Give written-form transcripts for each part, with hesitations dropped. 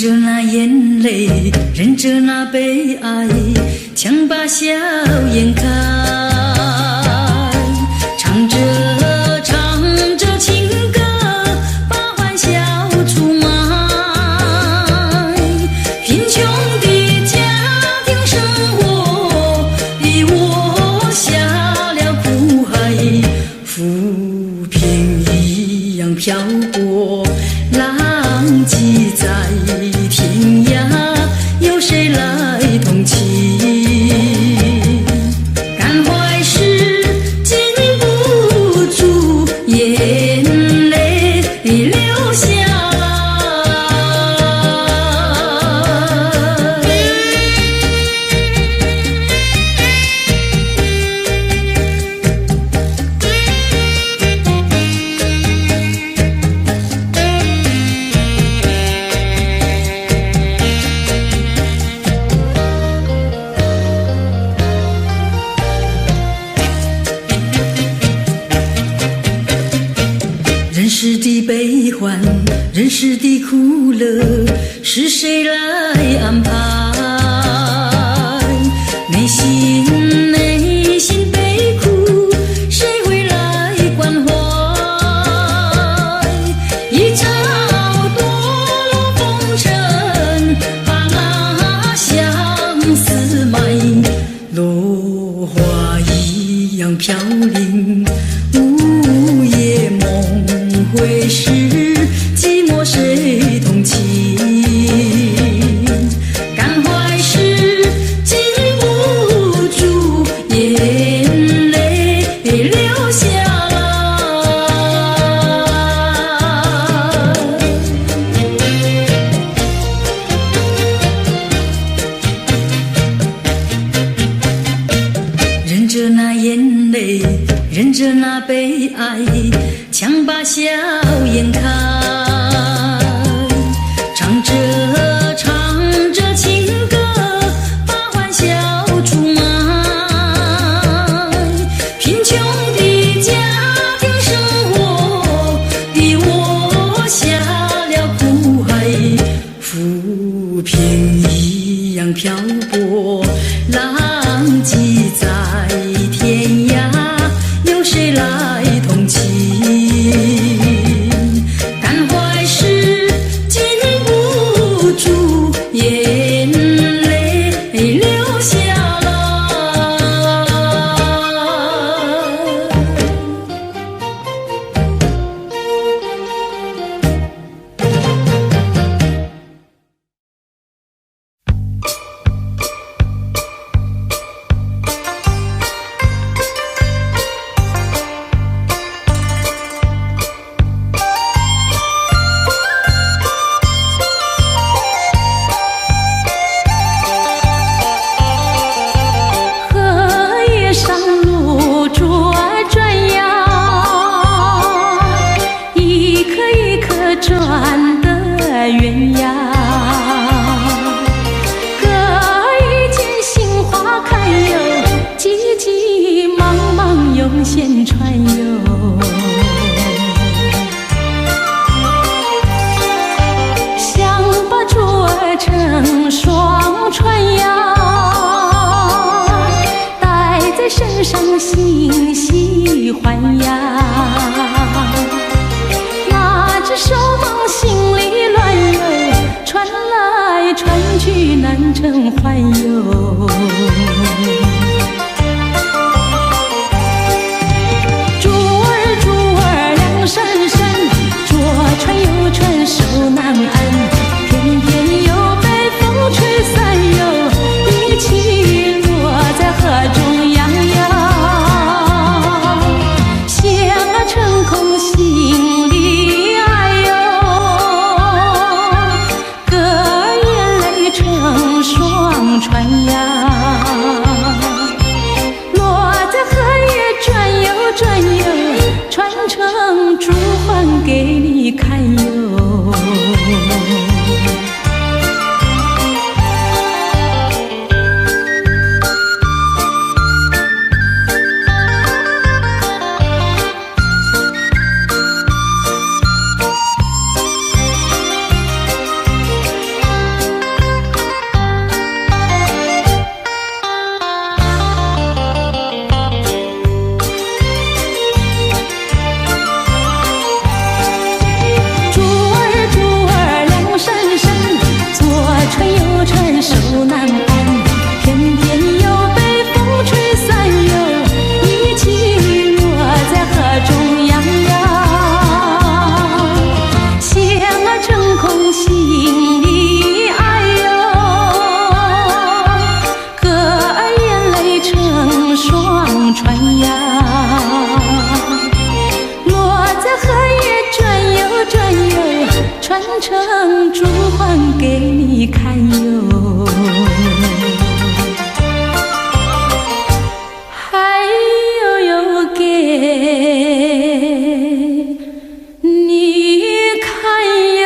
着那眼泪，忍着那悲哀，强把笑颜开，唱着情歌，把欢笑出卖。贫穷的家庭生活逼我下了苦海，浮萍一样漂泊，浪迹在天涯，有谁来同情？感怀时禁不住眼泪流下人世的悲欢，人世的苦乐，是谁来安排？内心悲苦，谁会来关怀？一朝堕落风尘，把那相思埋，落花一样飘零，午夜梦回时，寂寞谁同情？感怀时禁不住眼泪流下忍着那眼泪，忍着那悲哀，强把笑颜开，唱着情歌，把欢笑出卖。贫穷的家庭生活逼我下了苦海，浮萍一样漂泊，浪迹在天涯，有谁来同情？感怀时禁不住眼泪流下转的鸳鸯，隔一间杏花开哟，急急忙忙涌现船哟。想把珠儿成双船呀，带在身上心喜欢呀。手忙心里乱哟，传来传去难成还哟。珠儿两闪闪，左传右传手难安，偏偏又被风吹散哟，一起落在河中央央。想成空心里双船呀，落在河也转悠转悠，传承珠还给你看哟。成珠还给你看哟，还有给你看哟。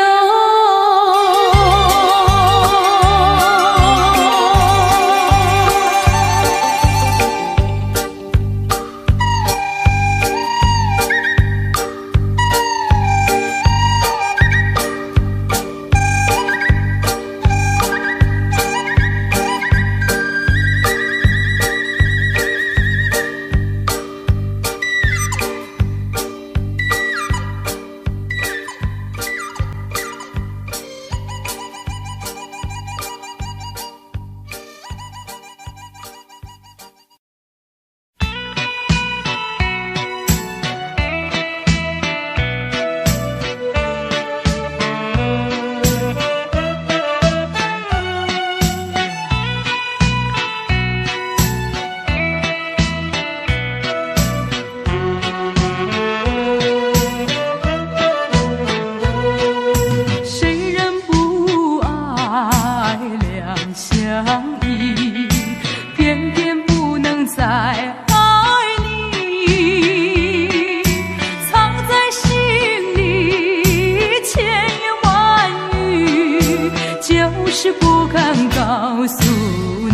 就是不敢告诉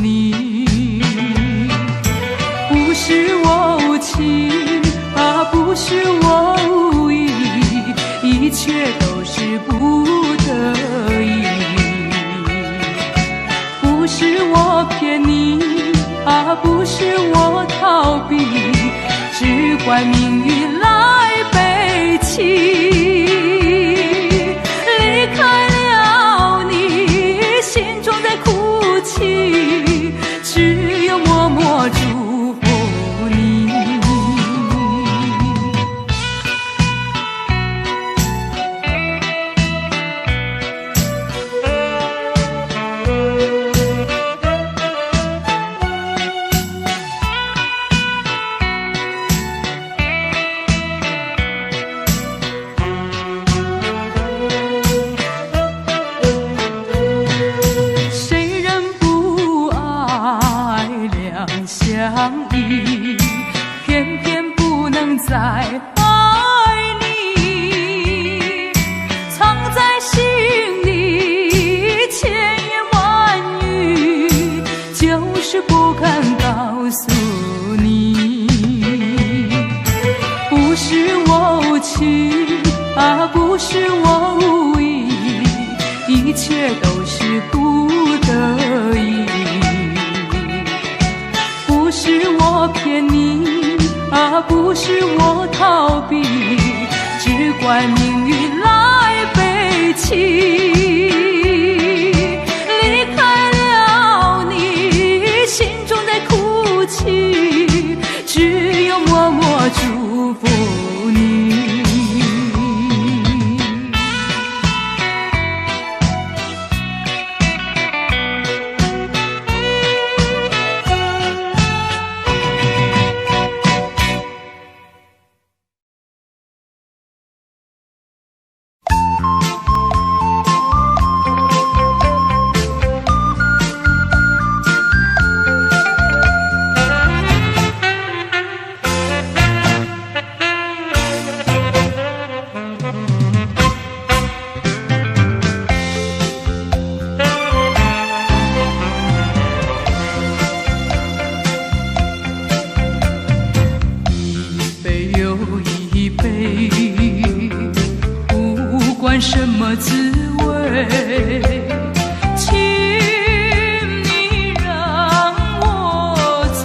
你，不是我无情啊，不是我无意，一切都是不得已。不是我骗你啊，不是我逃避，只怪命运来背弃。离开心中在哭泣，只有默默祝福你。相依，偏偏不能再爱你，藏在心里千言万语，就是不敢告诉你。不是我无情啊，不是我无意，一切都是不得已。不是我骗你啊，不是我逃避，只怪命运来背弃。离开了你，心中在哭泣，只有默默祝福你。不管什么滋味，请你让我醉。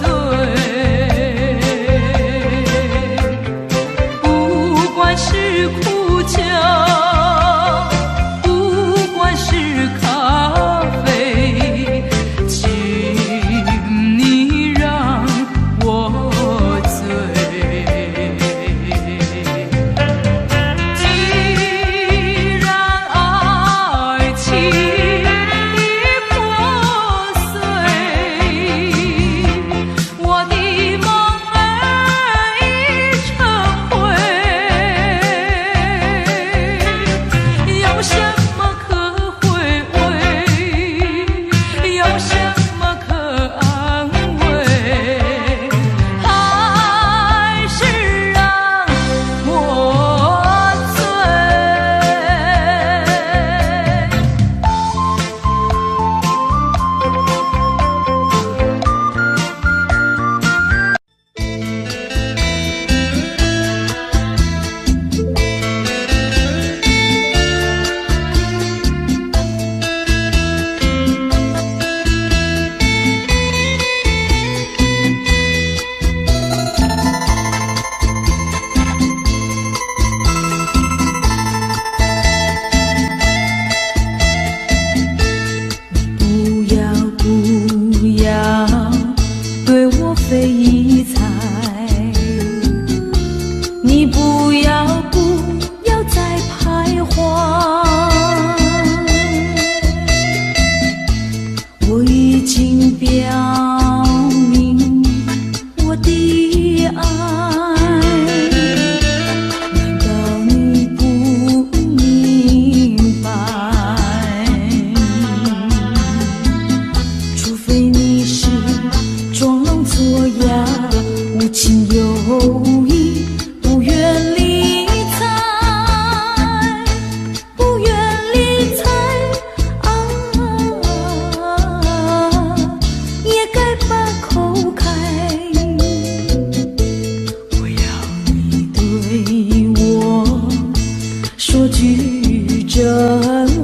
不管是苦酒，不管是咖啡，请你让我醉。既然爱情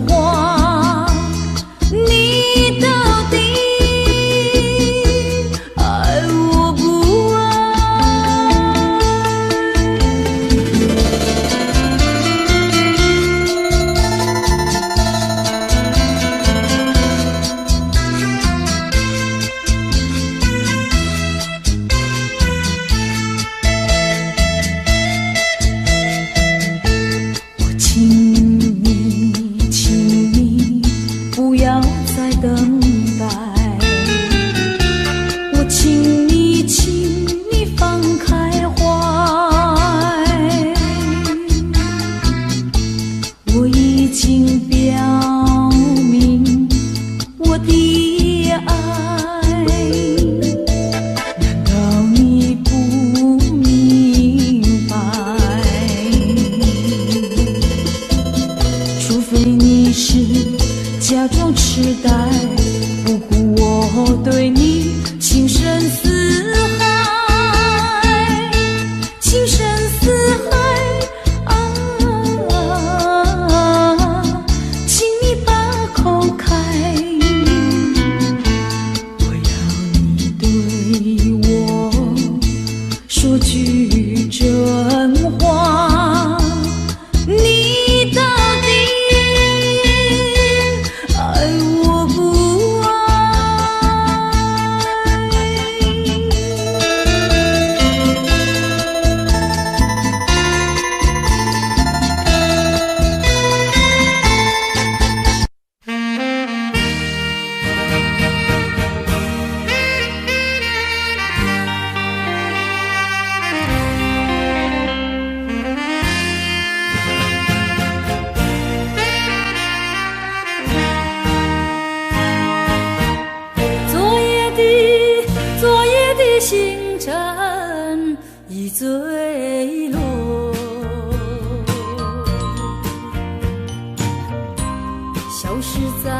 话，你到底爱我不爱？请你不要再等待，我请你放开怀，我已经表明我的爱，难道你不明白？除非你是假装痴呆，不顾我对你情深似海，情深似海啊！请你把口开，我要你对我说句真话，你到底爱我不爱？昨夜的星辰已坠落，消失在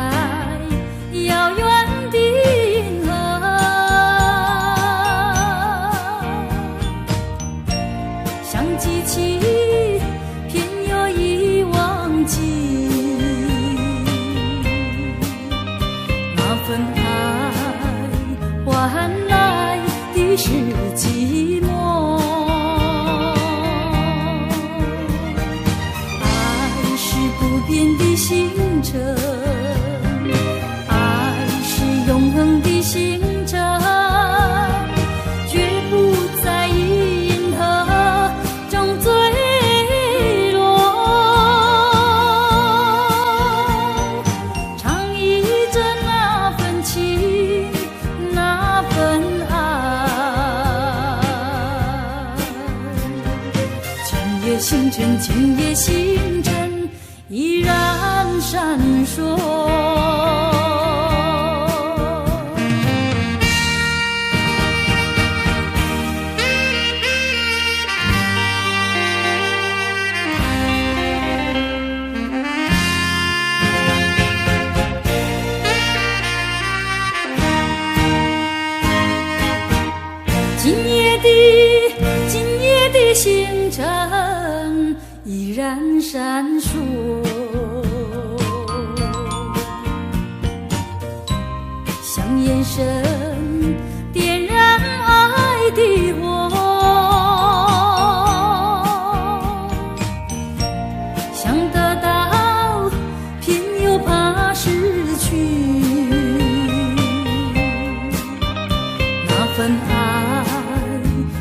遥远的银河，像记起偏又已忘记那份爱换来的是寂寞，爱是不变的星辰，爱是永恒的星辰，绝不在银河中坠落，唱忆着那份情，那份爱。今夜星辰，今夜星辰依然闪烁。今夜的星辰依然闪烁，像眼神点燃爱的火，想得到偏又怕失去，那份爱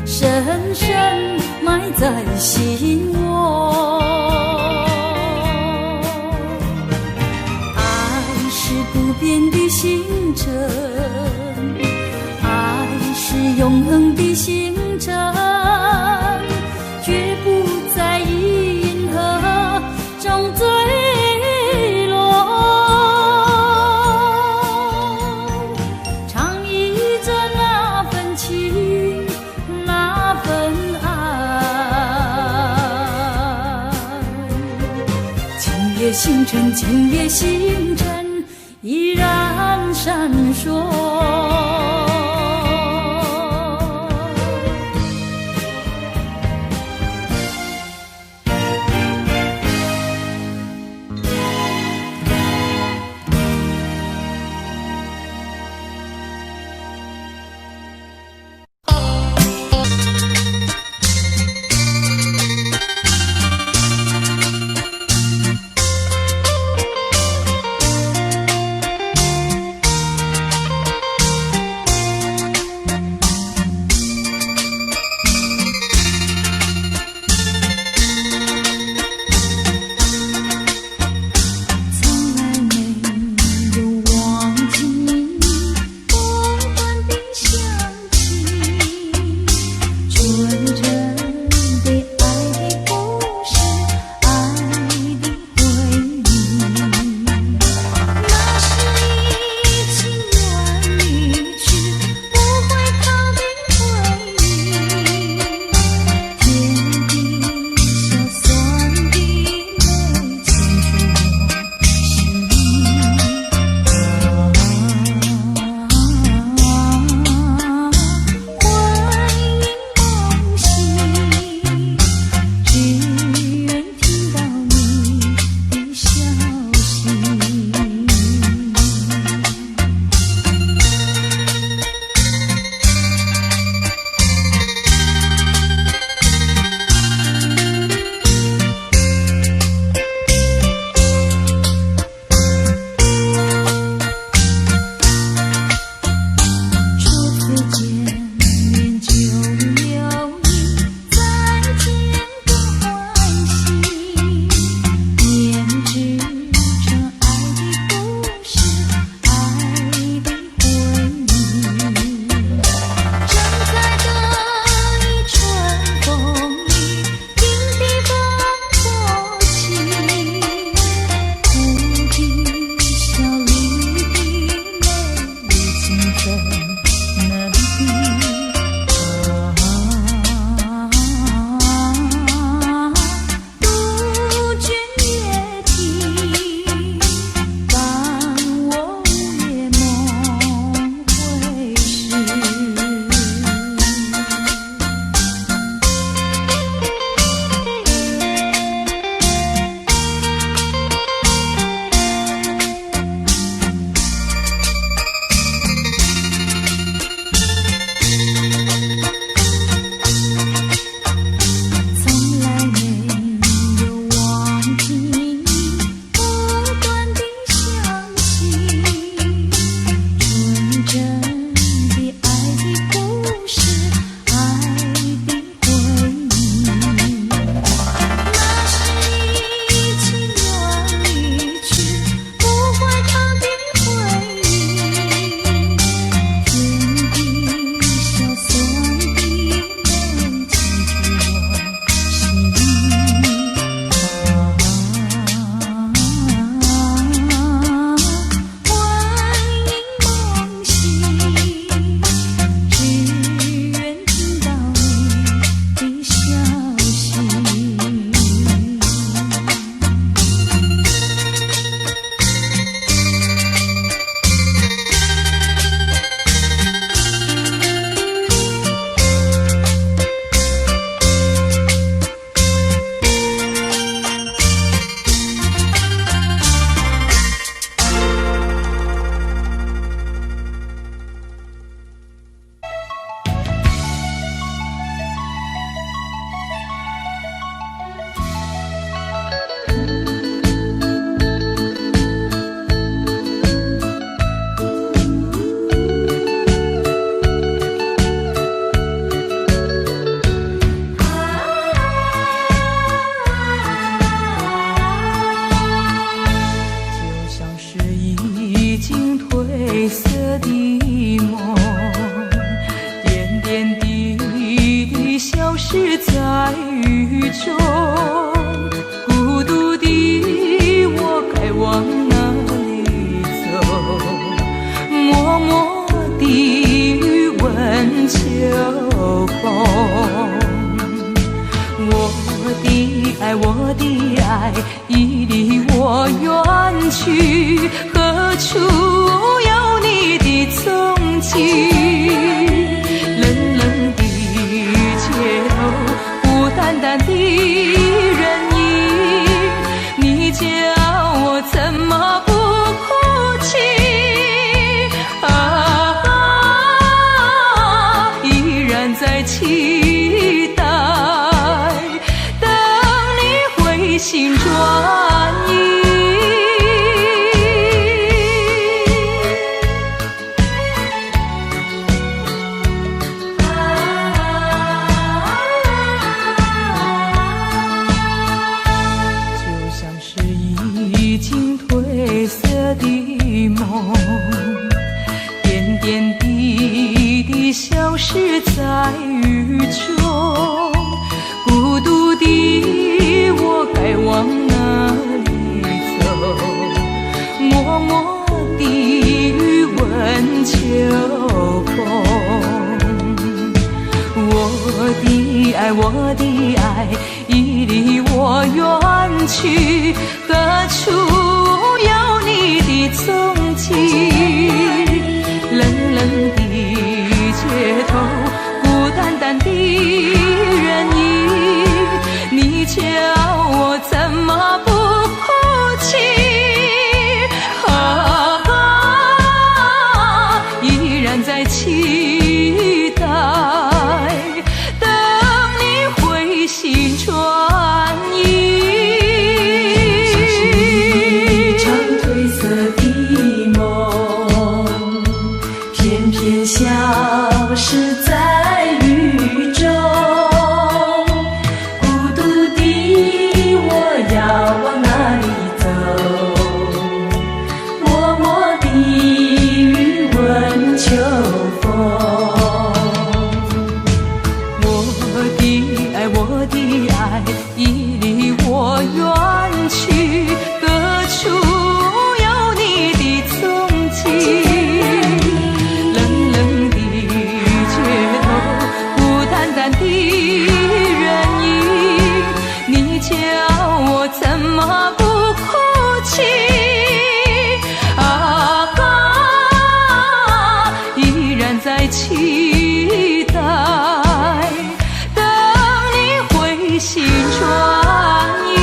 深深埋在心窝，爱是不变的星辰，爱是永恒的星辰，绝不在银河中坠落，唱忆着那份情，那份爱。今夜星辰，今夜星辰依然闪烁。爱，我的爱已离我远去，何处有你的踪迹？冷冷的街头，孤单单的人影，你叫我怎么不哭泣？依然在期待，等你回心转意。就像是已经褪色的梦，点点滴滴消失在雨中，孤独的我该往哪里走？默默地雨吻秋风，我的爱，我的爱已离我远去，何处有你的踪迹？冷冷的街头，孤单单的人影，你叫我怎么不哭泣？依然在期待，等你回心转意。一场褪色的梦，偏偏消失在雨中，孤独的我要往哪里走？默默地雨吻秋风，我的爱，我的爱已离我远去，何处有你的踪迹？冷冷的街头，孤单单的人影，你叫我怎么不哭泣？依然在期待，等你回心转意。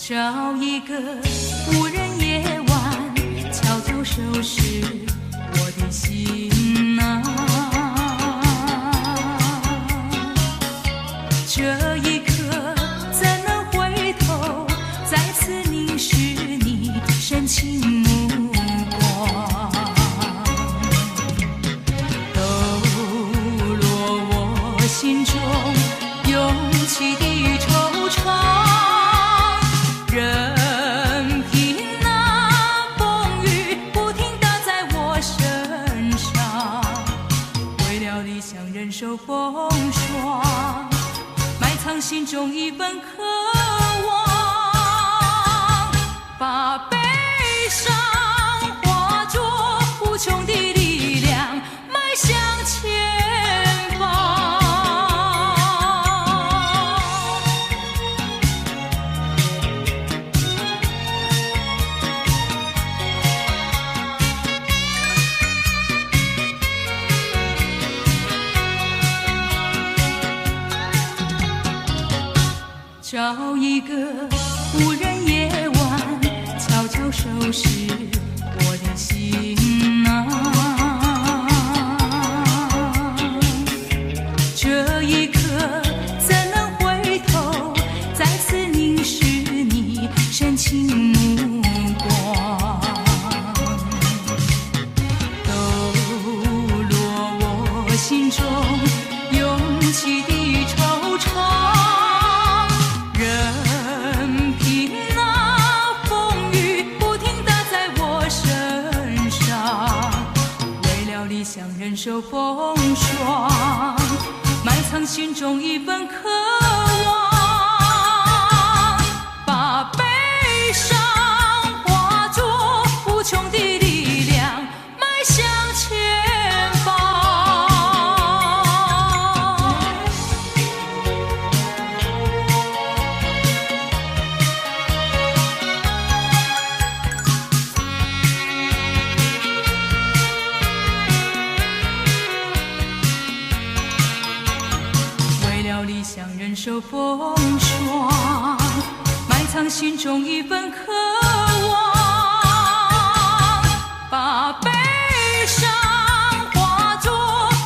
找一个无人夜晚，悄悄收拾我的心啊。这一刻怎能回头，再次凝视你深情目光，抖落我心中涌起的惆怅。任凭那风雨不停打在我身上，为了理想忍受风霜，埋藏心中一份渴望，把悲伤化作无穷的力量，迈向前找一个无人夜晚，悄悄收拾我的心啊。这一刻怎能回头，再次凝视你深情目光，抖落我心中涌起的惆怅。任凭那风雨不停打在我身上，为了理想忍受风霜，埋藏心中一份渴望，把悲伤化作无穷的力量，迈向前方。理想忍受风霜，埋藏心中一份渴望，把悲伤化作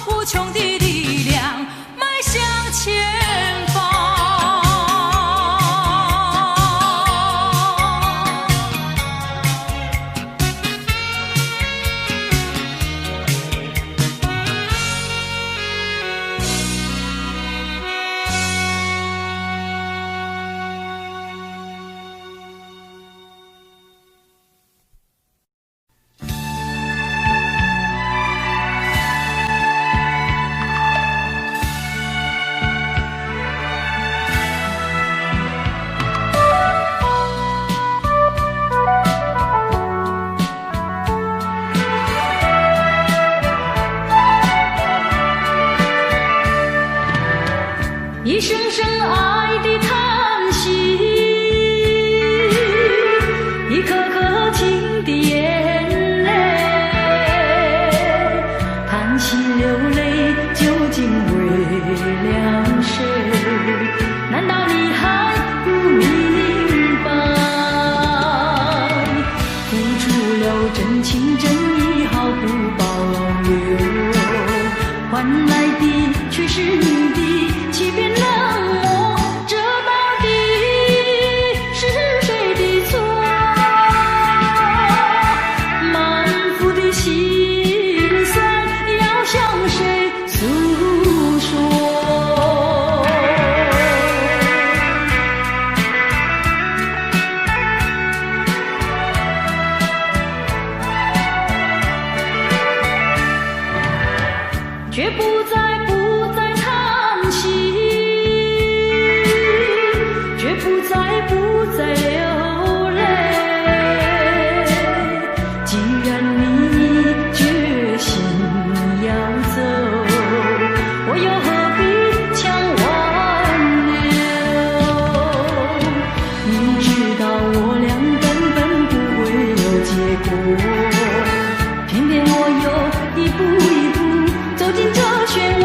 无穷的力量，迈向前方。一声声爱的叹息，一颗颗情的眼泪，叹息流泪究竟为了谁？难道你还不明白？付出了真情真意毫不保留，换来的却是你的欺骗冷漠，这到底是谁的错？满腹的心酸要向谁诉说？绝不再叹息，绝不再流泪。既然你决心要走，我又何必强挽留？明知道我俩根本不会有结果，偏偏我又一步一步走进这漩涡，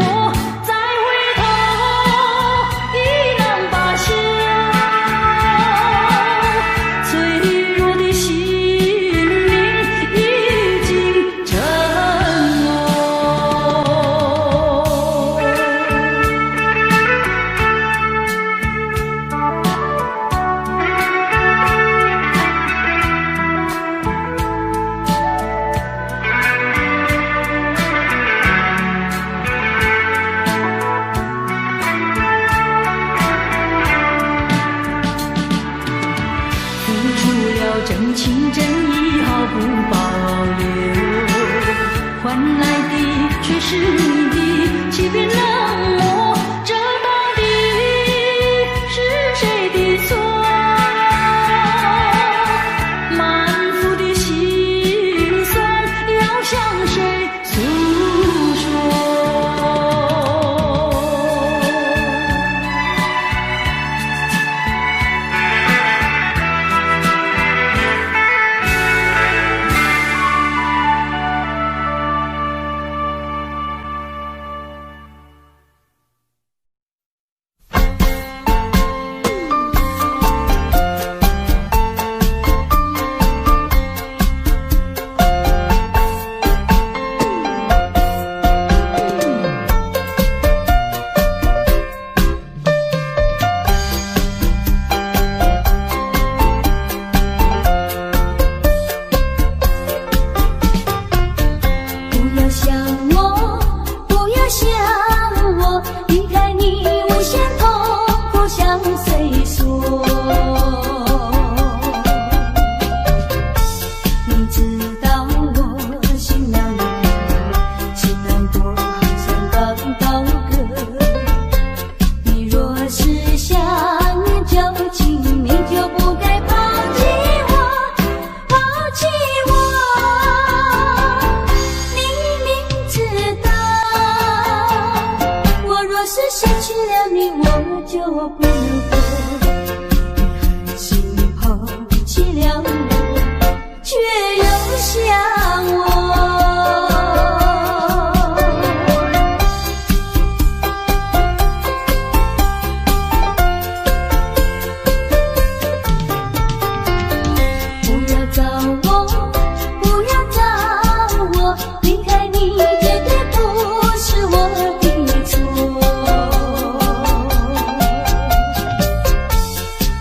再回头已难罢休。脆弱的心灵已经沉默。真情真意毫不保留，换来的却是你的欺骗冷漠，这到底是谁的错？满腹的心酸要向谁诉说？是失去了你，我就不能活。你狠心抛弃了我，却又想我。不要找我，不要找我，离开你绝对不是我的错。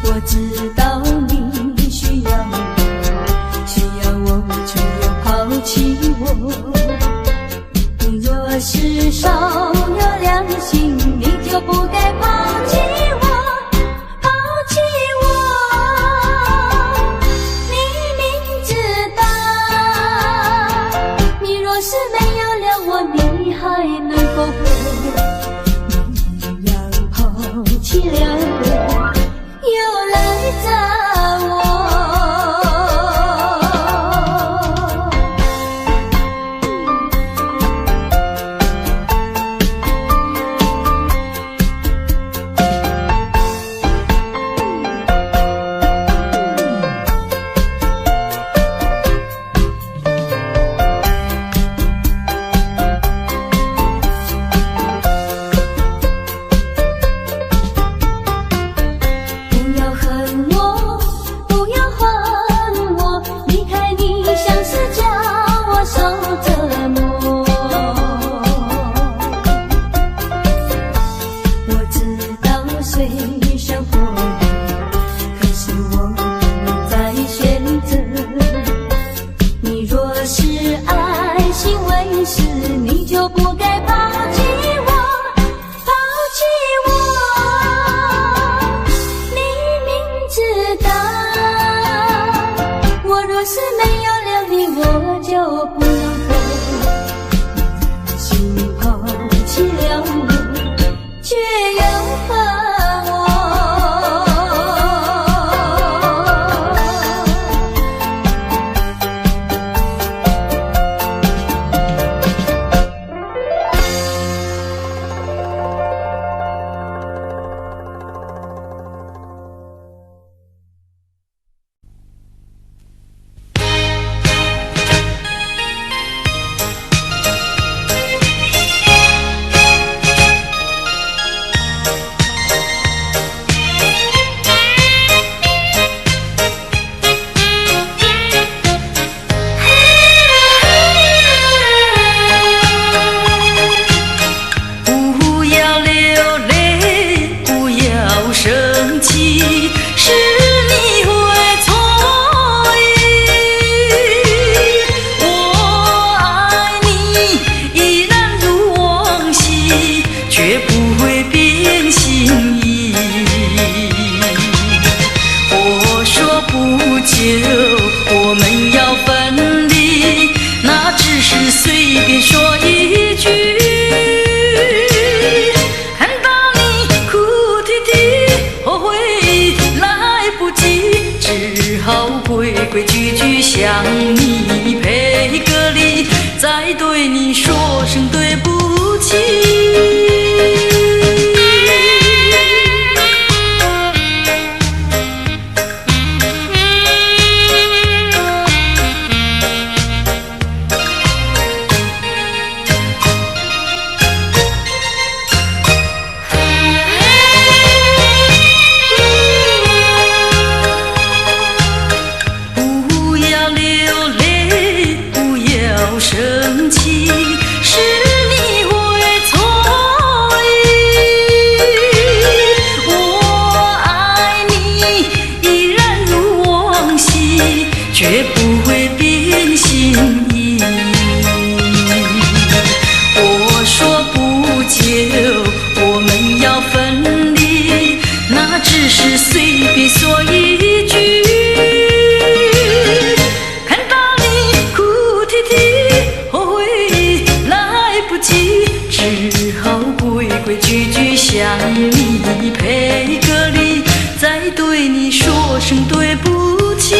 我知道你需要我，却又抛弃我。你若是少有良心，你就不该抛弃我，抛弃我。你明知道，你若是没有了我，你还能够活？你要抛弃了我，又来找我。不要恨我，不要还我，离开你像是叫我受折磨。我知道水深火热，可是我不能再选择。你若是爱心为实，你就不该抛弃我，抛弃我。你明知道，我若是没有了你，我就不能活。你狠心抛弃了我，却又恨我。不要流泪，不要生气，是你会错意。我爱你依然如往昔，绝不会变心意。我说不久我们要分离，那只是随便说一句。看到你哭啼啼，后悔来不及，只好规规矩矩向你赔个礼，再对你说声对不起。不要流泪，不要生气，是你会错意。我爱你依然如往昔，绝不会变心意。我说不久我们要分离，那只是随便说一句。看到你哭啼啼，后悔来不及，只好规规矩矩向你赔个礼，再对你说声对不起。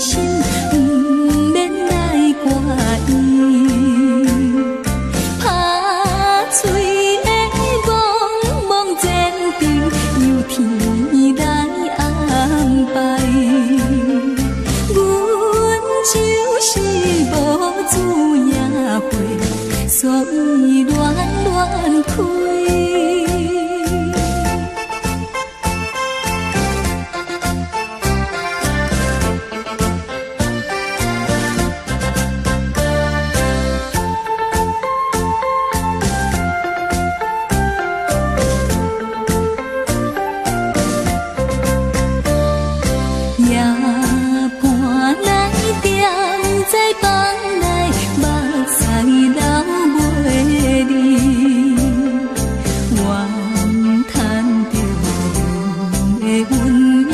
心，不免来怪伊。拍碎的梦，梦前程由天来安排。阮就是无主也会，所以乱乱开。夜半来点在房内，目屎流袂离。怨叹着阮的运命，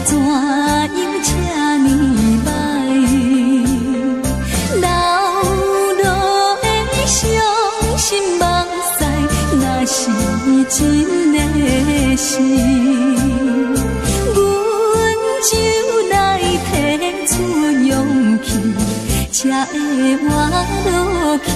怎样这呢歹？流落的伤心目屎，若是真的是。就来提出勇气，才会活落去。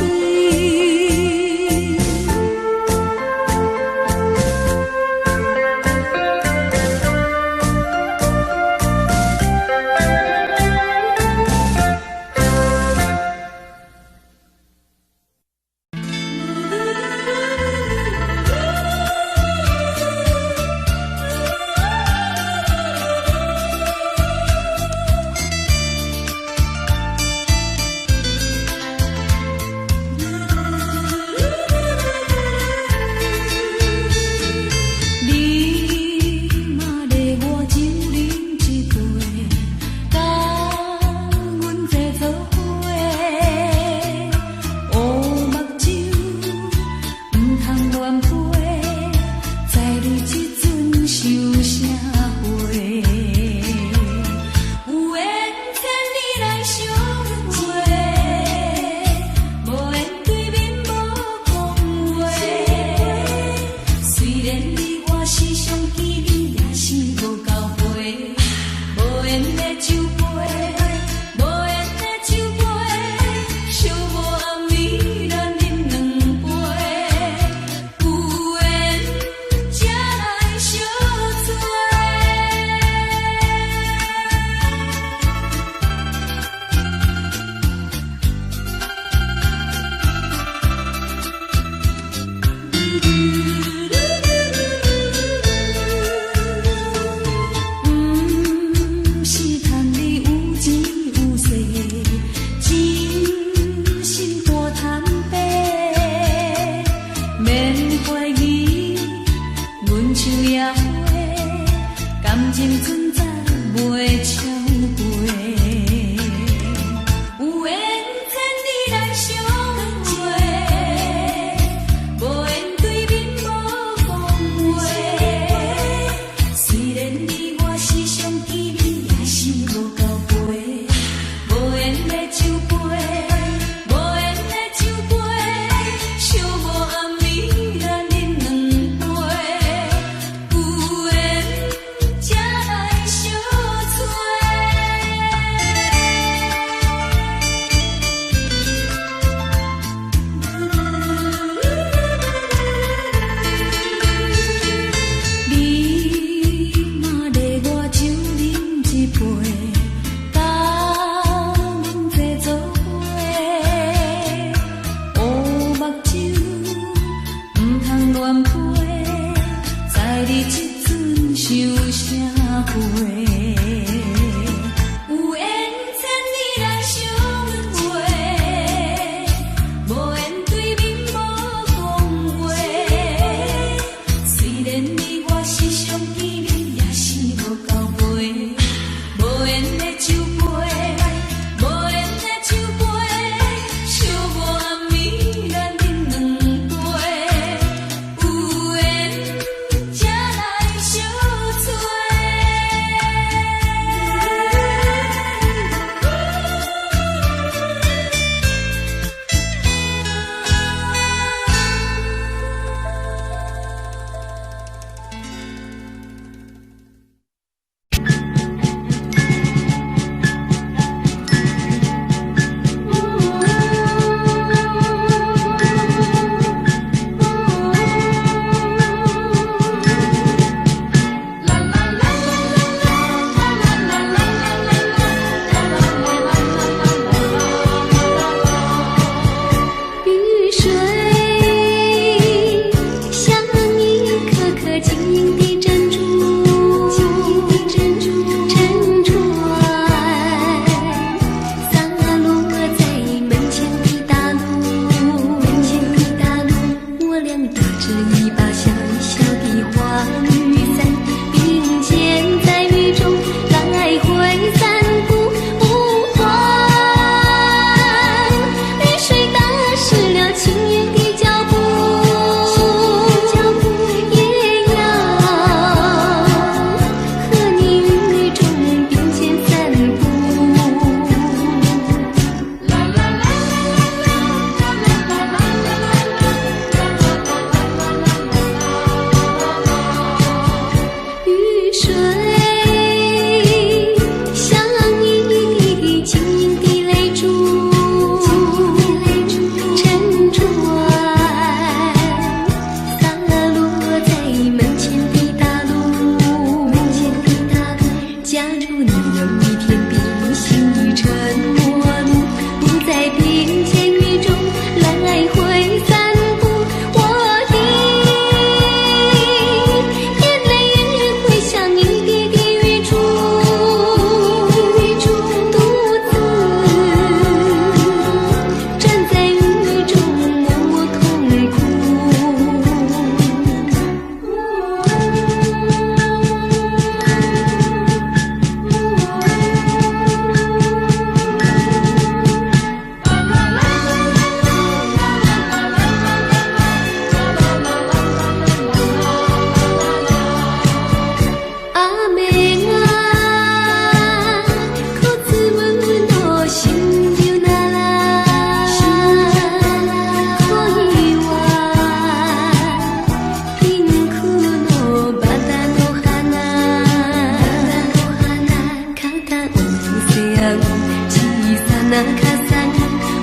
那卡山，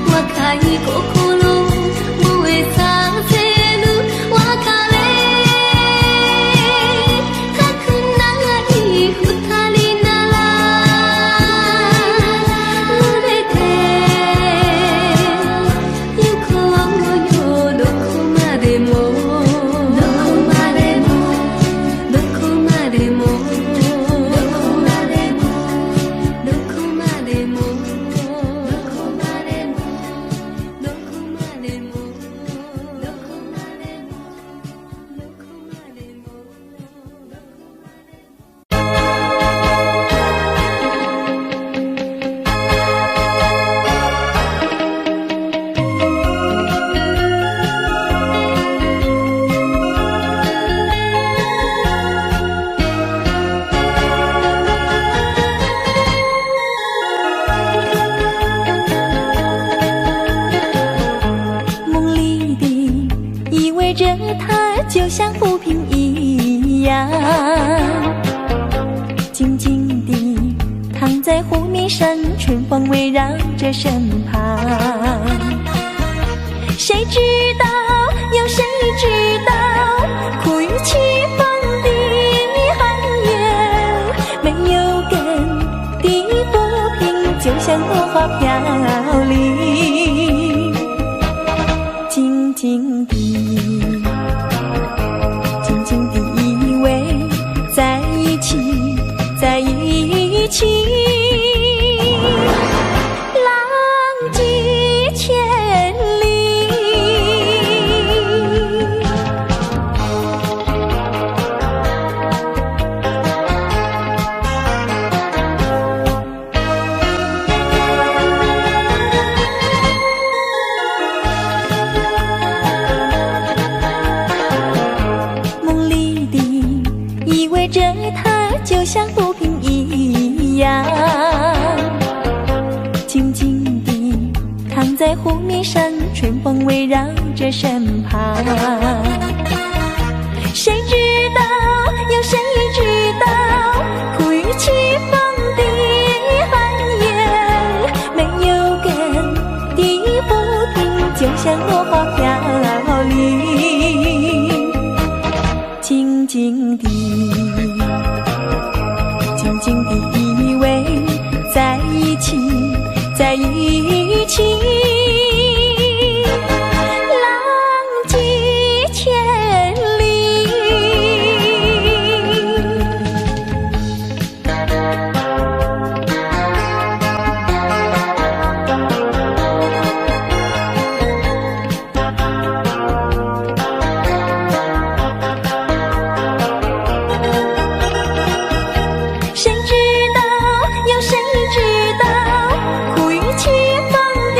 我卡伊过苦路，不会藏在路，我卡嘞，他可那伊胡塔里那拉，路得得，有可我有どこまでも。就像浮萍一样，静静地躺在湖面上，春风围绕着身旁。谁知道，有谁知道，苦与凄风的寒夜，没有根的浮萍，就像落花飘零，静静地。在一起，浪迹千里。梦里的依偎着他，就像浮萍一样，静静地躺在湖面上，春风围绕着身旁。谁知道，有谁知道，苦与凄风的寒夜，没有根的浮萍，就像落花飘零，静静地依偎在一起，在一起，浪迹千里。谁知道，有谁知道，苦与凄风的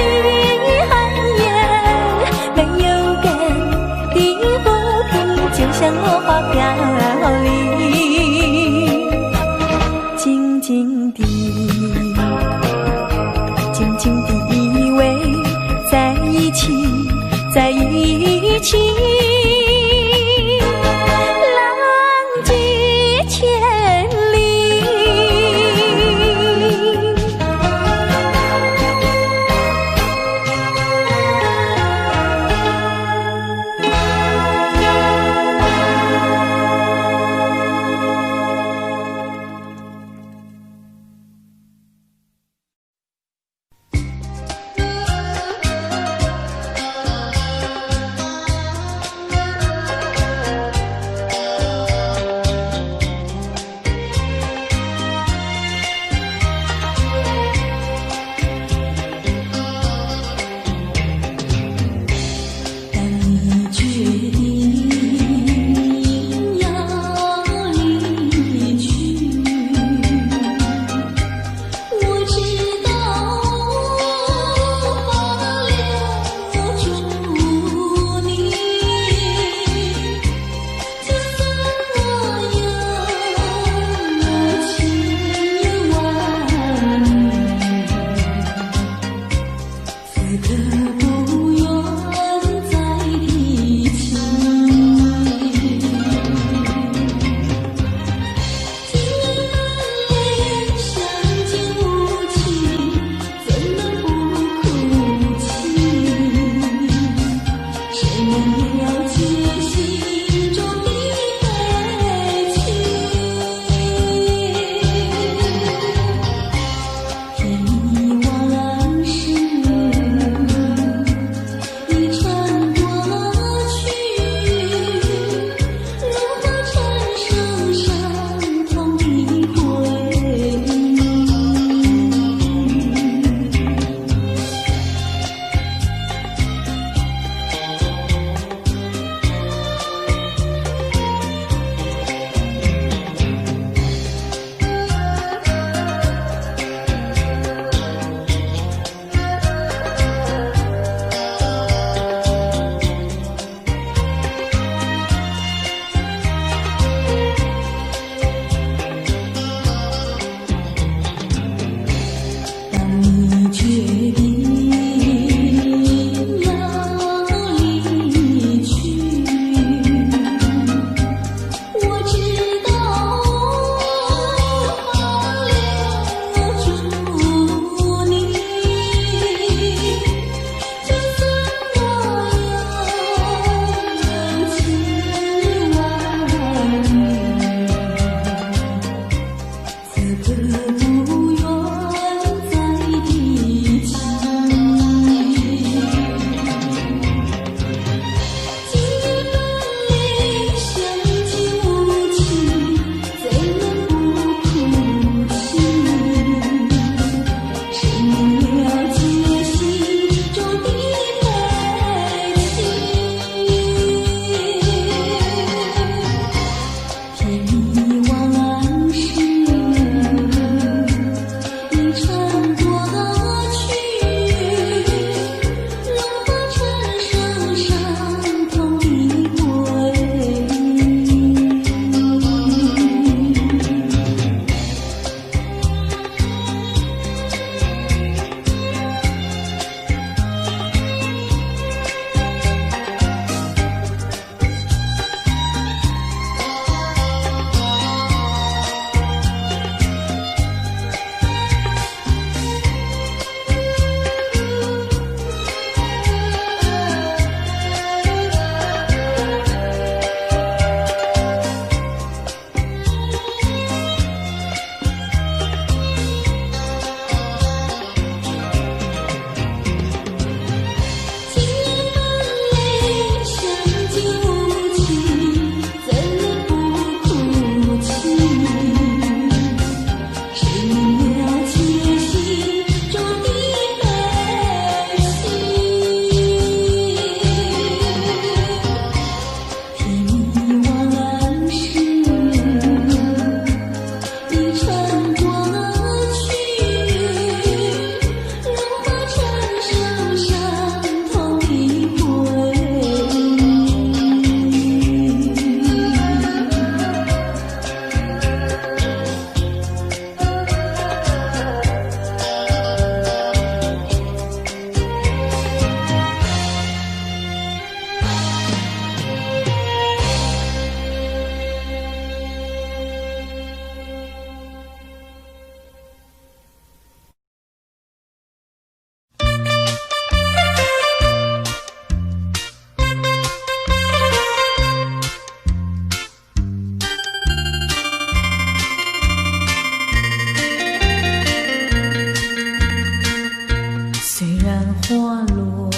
花落，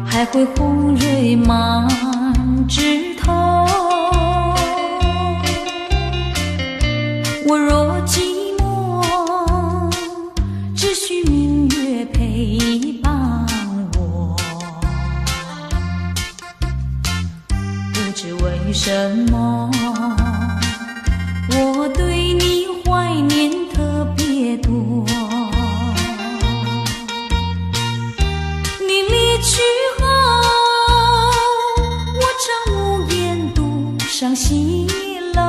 还会红蕊满枝头。我若寂寞，只需明月陪伴我。不知为什么，我对你怀念特别多。你离去后，我常无言独上西楼，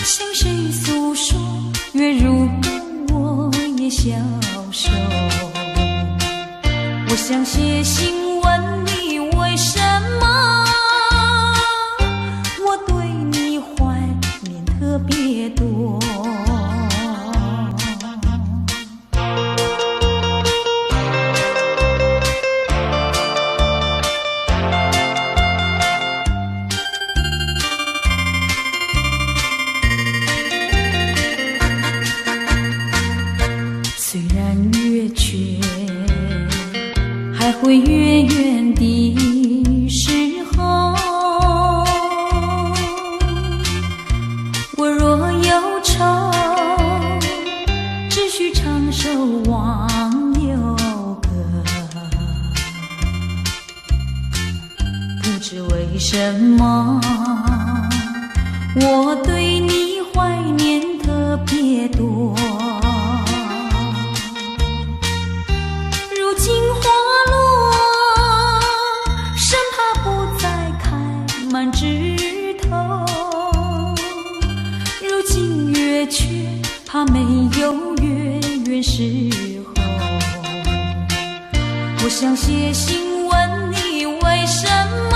向谁诉说？月如歌，我也消瘦。我想写信问你，为什么我对你怀念特别多。虽然月缺，还会月圆的时候。我若忧愁，只需唱首忘忧歌。不知为什么，我对你怀念特别多。如今花落，生怕不再开满枝头。如今月缺，怕没有月圆时候。我想写信问你，为什么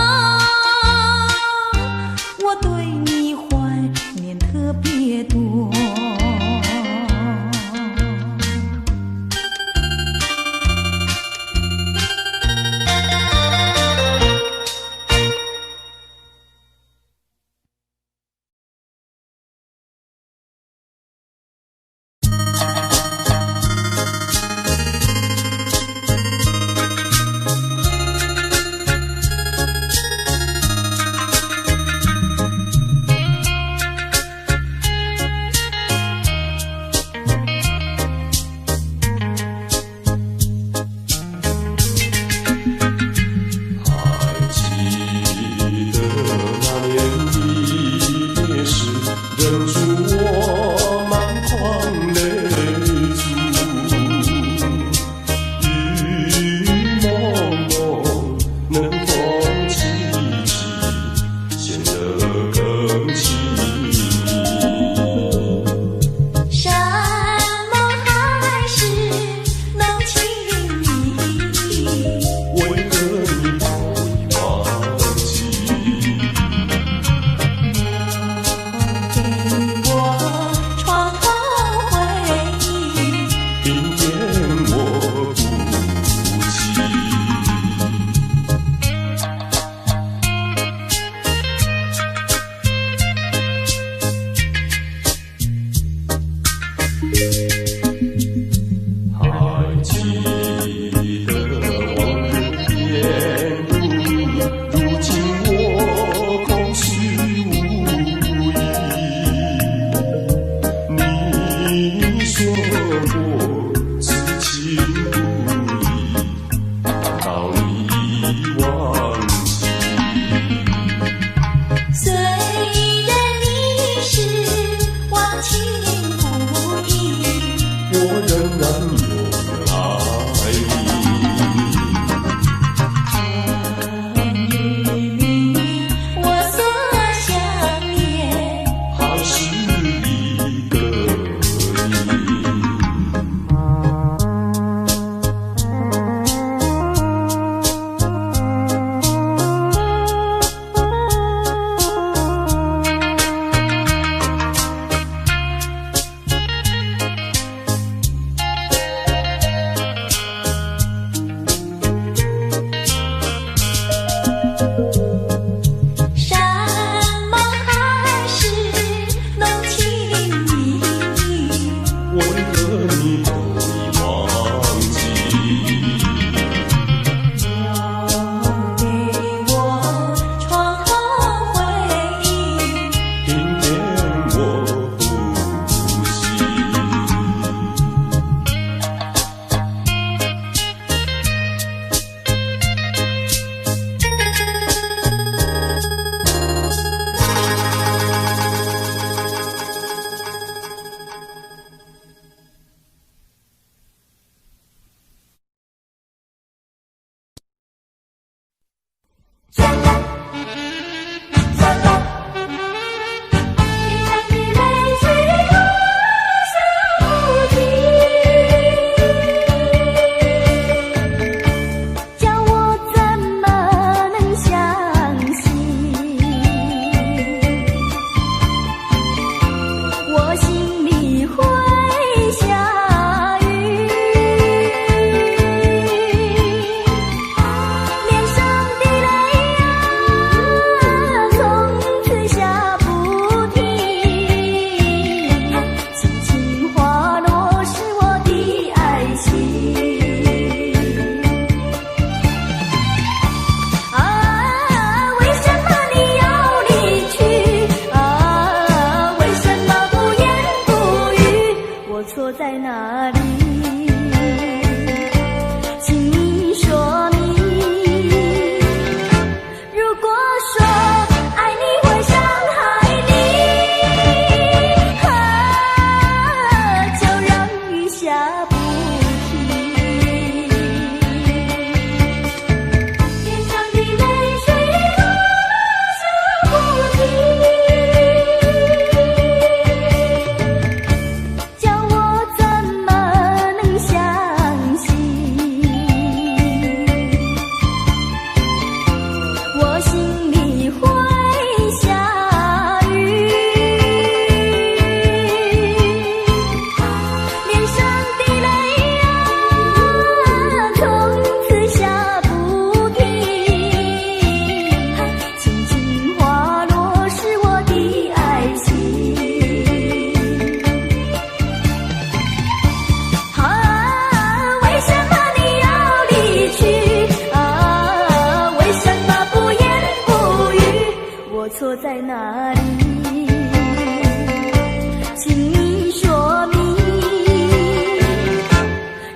我对你怀念特别多。哪里？请你说明。如果说爱你会伤害你，就让雨下不停。脸上的泪水落下不停，叫我怎么能相信？我心里会下雨，脸上的泪啊，从此下不停。轻轻滑落是我的爱心。为什么你要离去？为什么不言不语？我错在哪里？请你说明。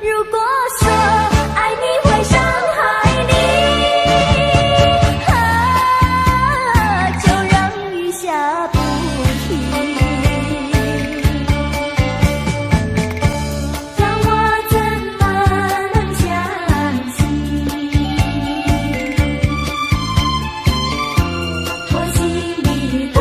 如果说爱你会伤害你，就让雨下不停。让我怎么能相信？我心里会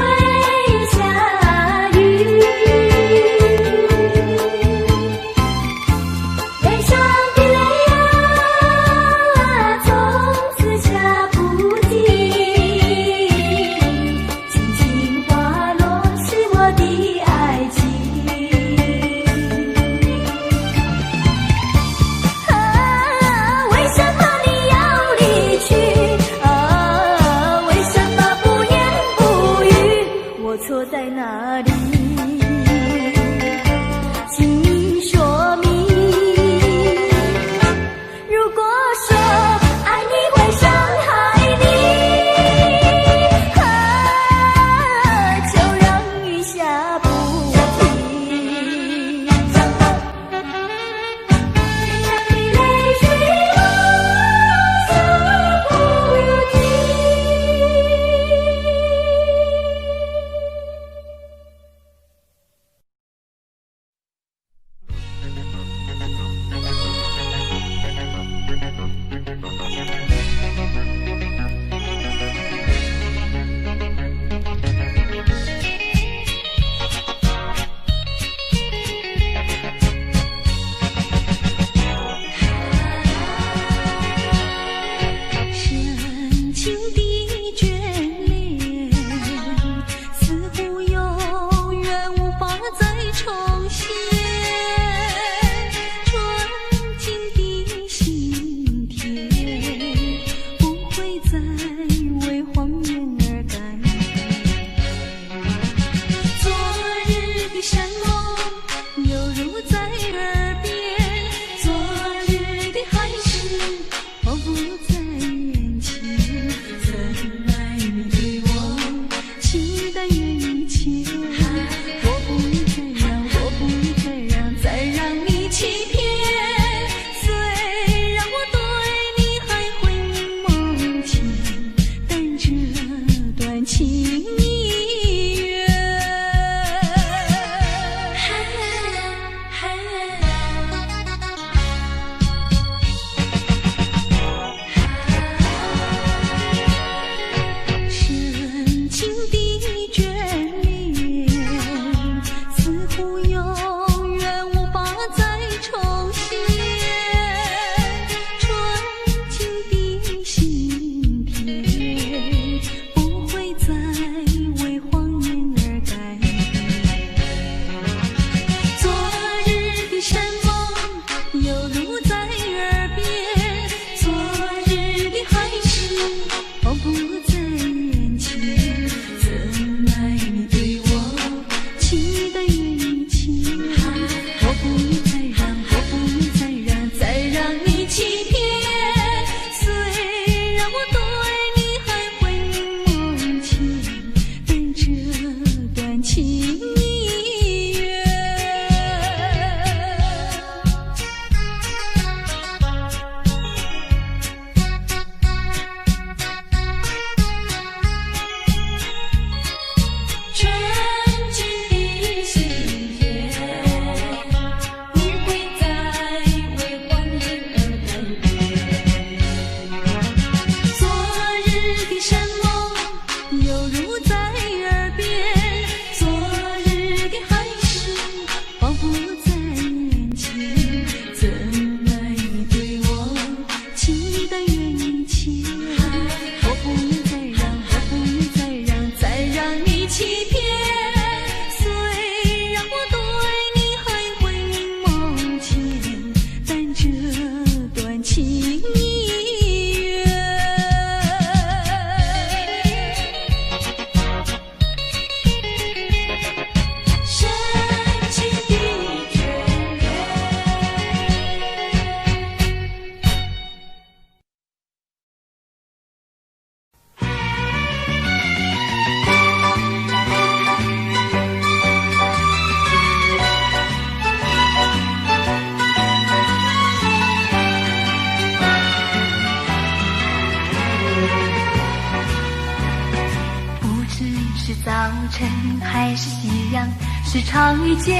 晨还是夕阳，时常遇见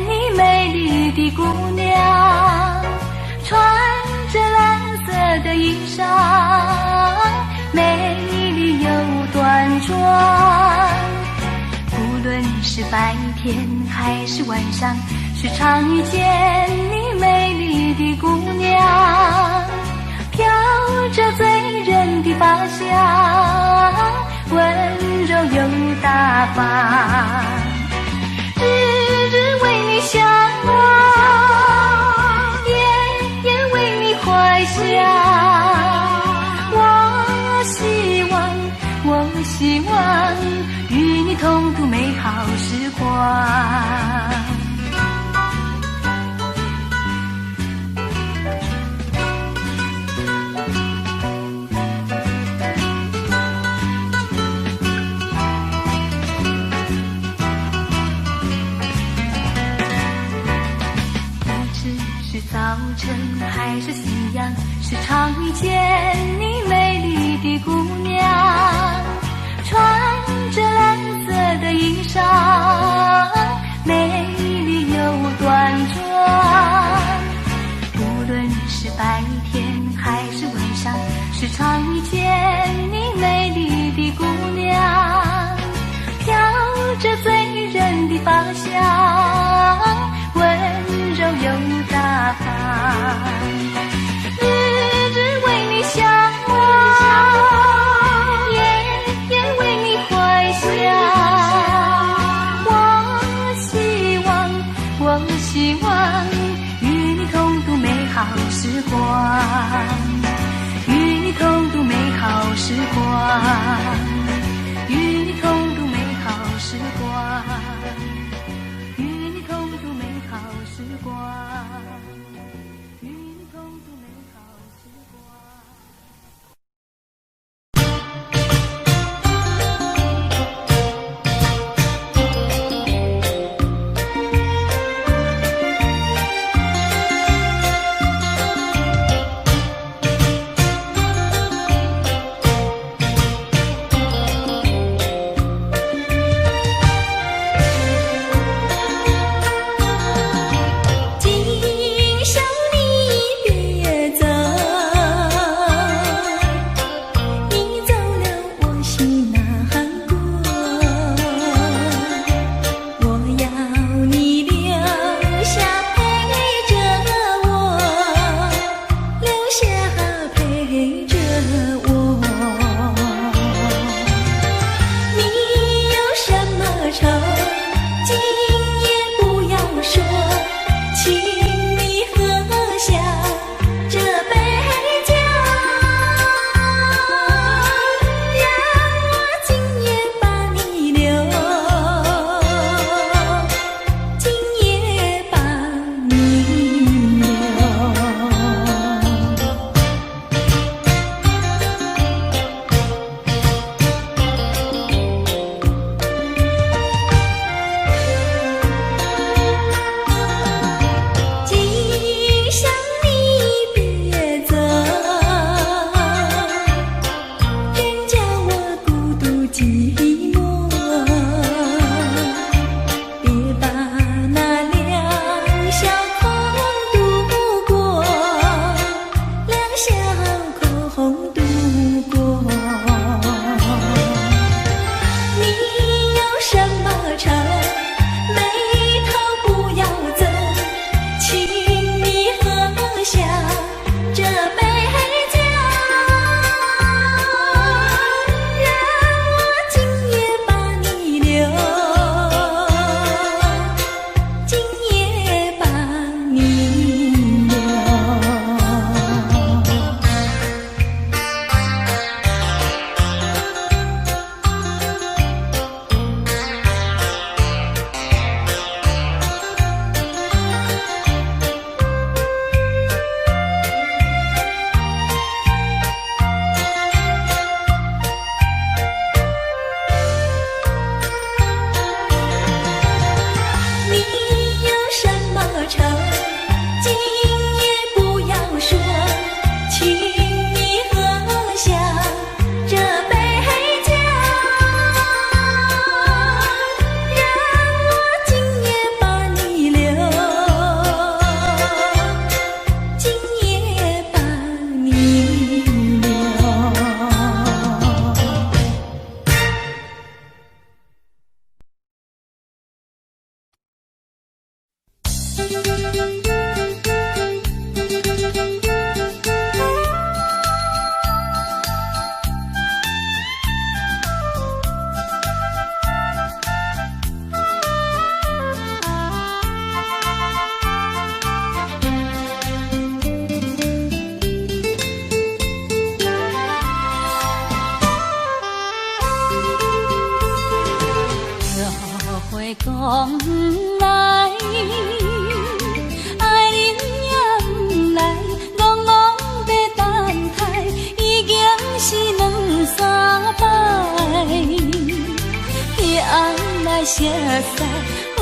你美丽的姑娘，穿着蓝色的衣裳，美丽又端庄。无论是白天还是晚上，时常遇见你美丽的姑娘，飘着醉人的发香，温柔又大方，日日为你向往，夜夜为你怀想。我希望与你同度美好时光。是早晨还是夕阳，时常遇见你美丽的姑娘，穿着蓝色的衣裳，美丽又端庄。无论是白天还是晚上，时常遇见你美丽的姑娘，飘着醉人的芳香，温柔又大方，日日为你向往，夜夜为你怀想。我希望与你同度美好时光，与你同度美好时光，与你同度美好时光，与你同度美好时光，与你同度美好时光。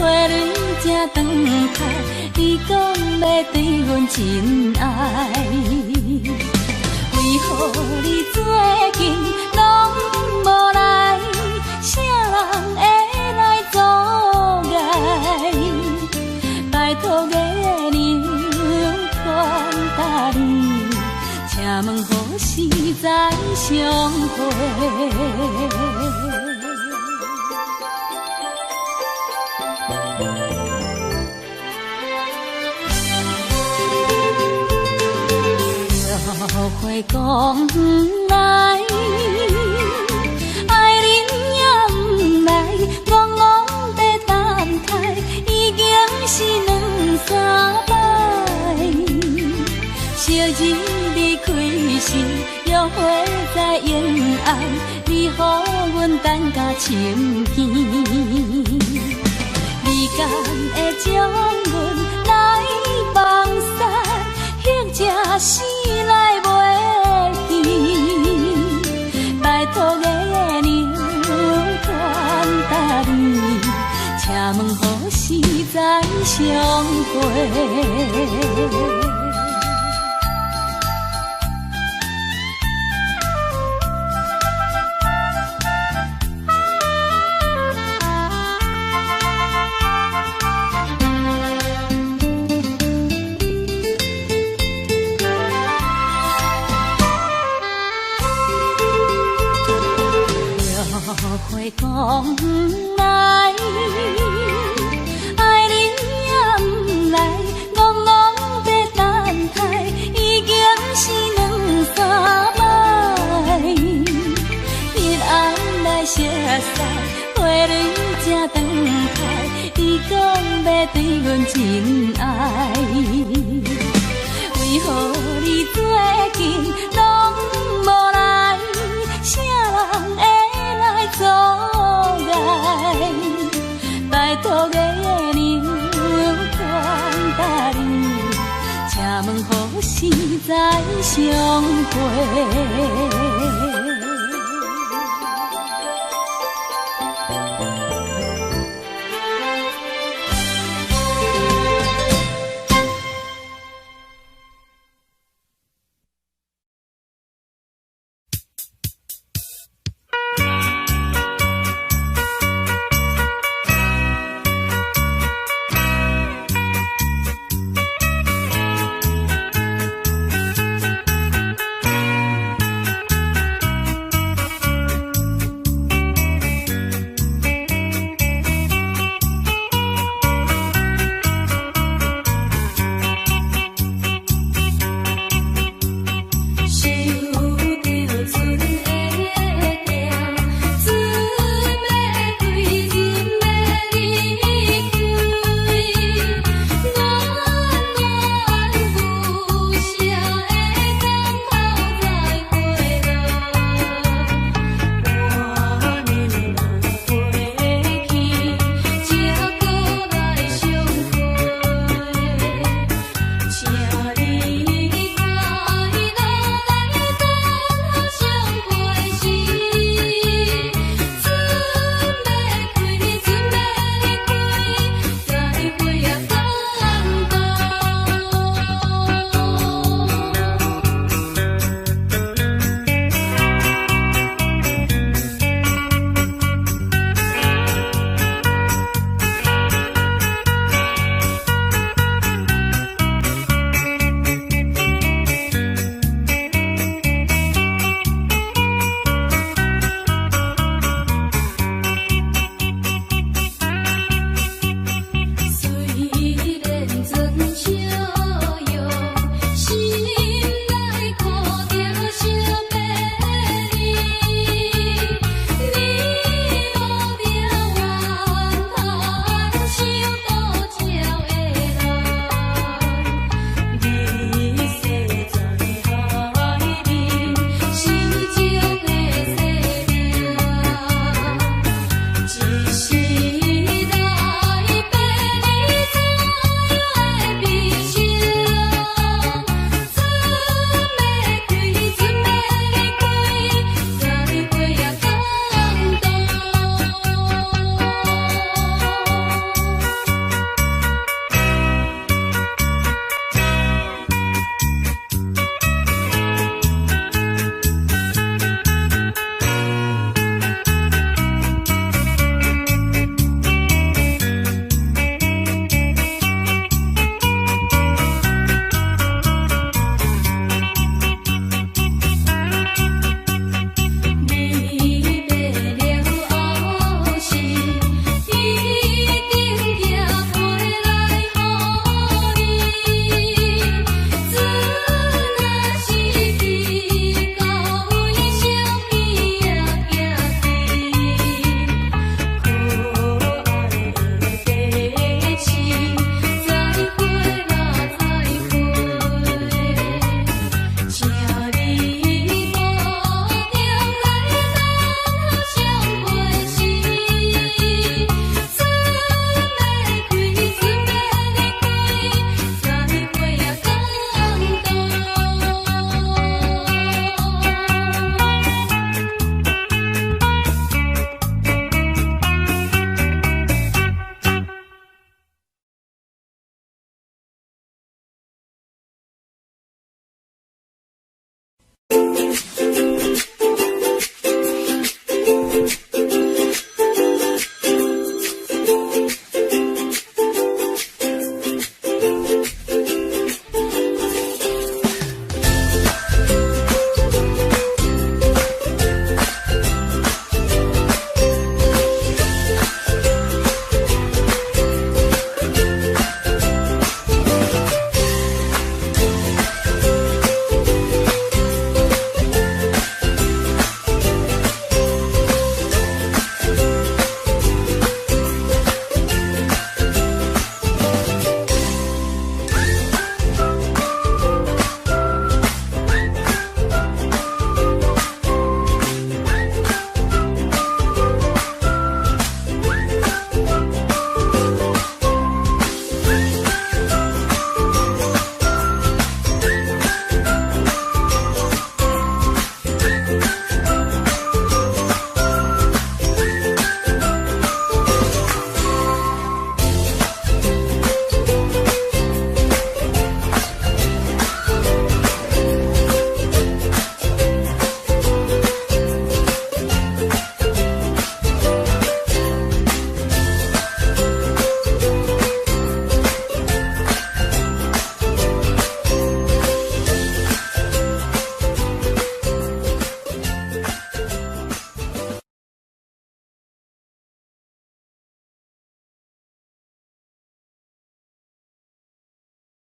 花蕊正长开，你讲要对阮真爱，为何你最近拢无来？啥人会来阻碍？拜托月亮传达你，请问何时再相会？后悔讲不来，爱人也不来，戆戆在等待，已经是两三摆。昔日离开时，约会在沿岸，你予阮等甲深更。你敢会将阮来放散？或者是来袂去？拜托月亮传达你，请问何时再相会？会讲不来，爱人也不来，戆戆在等待，已经是两三摆。彼暗来熟悉，花蕊正长开，你讲要对阮真爱，为何你最近拢无来？啥人会阻碍？拜托月亮传达你，请问何时再相会？